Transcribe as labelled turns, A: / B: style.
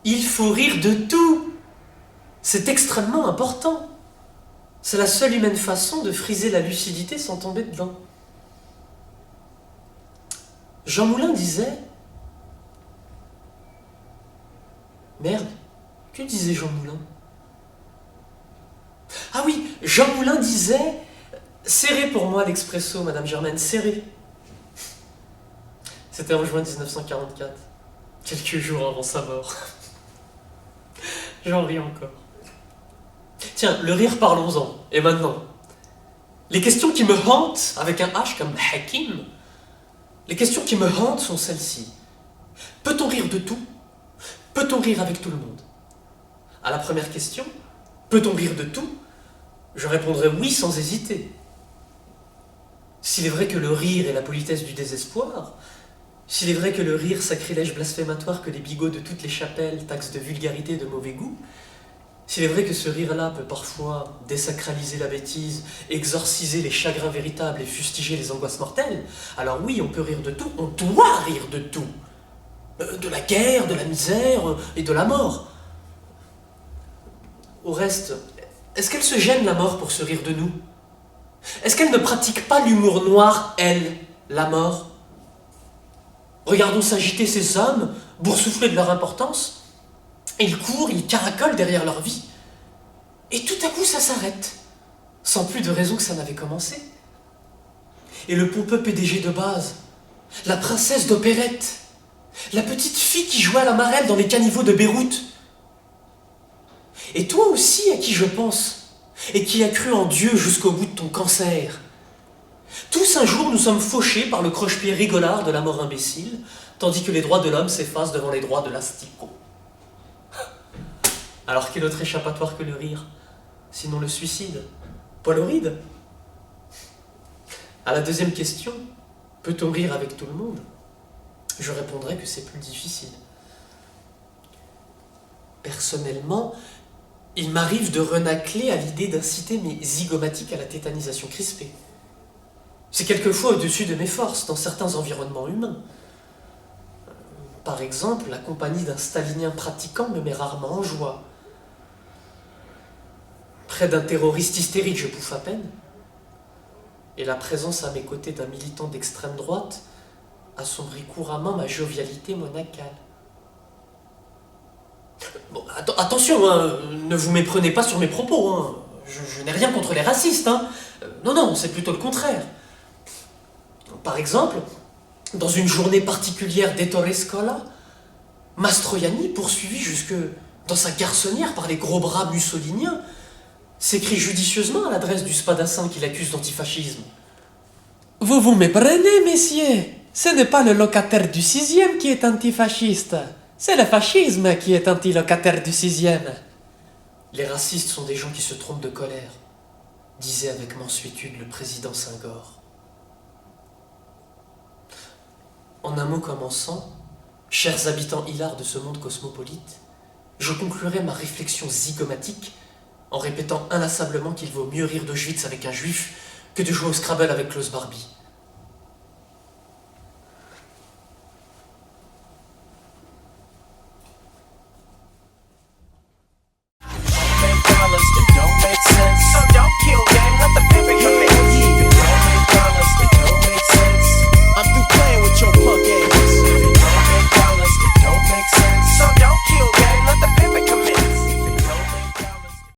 A: Il faut rire de tout. C'est extrêmement important. C'est la seule humaine façon de friser la lucidité sans tomber dedans. Jean Moulin disait... Merde, que disait Jean Moulin? Ah oui, Jean Moulin disait... Serrez pour moi l'expresso, Madame Germaine, serrez. C'était en juin 1944, quelques jours avant sa mort. J'en ris encore. Tiens, le rire, parlons-en. Et maintenant, les questions qui me hantent, avec un H comme Hakim, les questions qui me hantent sont celles-ci. Peut-on rire de tout? Peut-on rire avec tout le monde? À la première question, peut-on rire de tout? Je répondrai oui sans hésiter. S'il est vrai que le rire est la politesse du désespoir, s'il est vrai que le rire sacrilège blasphématoire que les bigots de toutes les chapelles taxent de vulgarité et de mauvais goût, s'il est vrai que ce rire-là peut parfois désacraliser la bêtise, exorciser les chagrins véritables et fustiger les angoisses mortelles, alors oui, on peut rire de tout, on doit rire de tout. De la guerre, de la misère et de la mort. Au reste, est-ce qu'elle se gêne la mort pour se rire de nous? Est-ce qu'elle ne pratique pas l'humour noir, elle, la mort? Regardons s'agiter ces hommes, boursouflés de leur importance. Ils courent, ils caracolent derrière leur vie. Et tout à coup, ça s'arrête, sans plus de raison que ça n'avait commencé. Et le pompeux PDG de base, la princesse d'opérette, la petite fille qui jouait à la marelle dans les caniveaux de Beyrouth. Et toi aussi à qui je pense, et qui as cru en Dieu jusqu'au bout de ton cancer. Tous un jour nous sommes fauchés par le croche-pied rigolard de la mort imbécile, tandis que les droits de l'homme s'effacent devant les droits de l'asticot. Alors quel autre échappatoire que le rire, sinon le suicide? Paul Horide? À la deuxième question, peut-on rire avec tout le monde? Je répondrai que c'est plus difficile. Personnellement, il m'arrive de renacler à l'idée d'inciter mes zygomatiques à la tétanisation crispée. C'est quelquefois au-dessus de mes forces dans certains environnements humains. Par exemple, la compagnie d'un stalinien pratiquant me met rarement en joie. Près d'un terroriste hystérique, je bouffe à peine. Et la présence à mes côtés d'un militant d'extrême droite assombrit couramment ma jovialité monacale. Bon, attention, hein, ne vous méprenez pas sur mes propos. Hein. Je n'ai rien contre les racistes. Hein. Non, c'est plutôt le contraire. Par exemple, dans une journée particulière d'Ettore Scola, Mastroianni, poursuivi jusque dans sa garçonnière par les gros bras mussoliniens, s'écrie judicieusement à l'adresse du spadassin qui l'accuse d'antifascisme. « Vous vous méprenez, messieurs. Ce n'est pas le locataire du 6e qui est antifasciste. C'est le fascisme qui est anti-locataire du 6e. » Les racistes sont des gens qui se trompent de colère, disait avec mansuétude le président Senghor. En un mot commençant, chers habitants hilars de ce monde cosmopolite, je conclurai ma réflexion zygomatique en répétant inlassablement qu'il vaut mieux rire d'Auschwitz avec un juif que de jouer au Scrabble avec Klaus Barbie.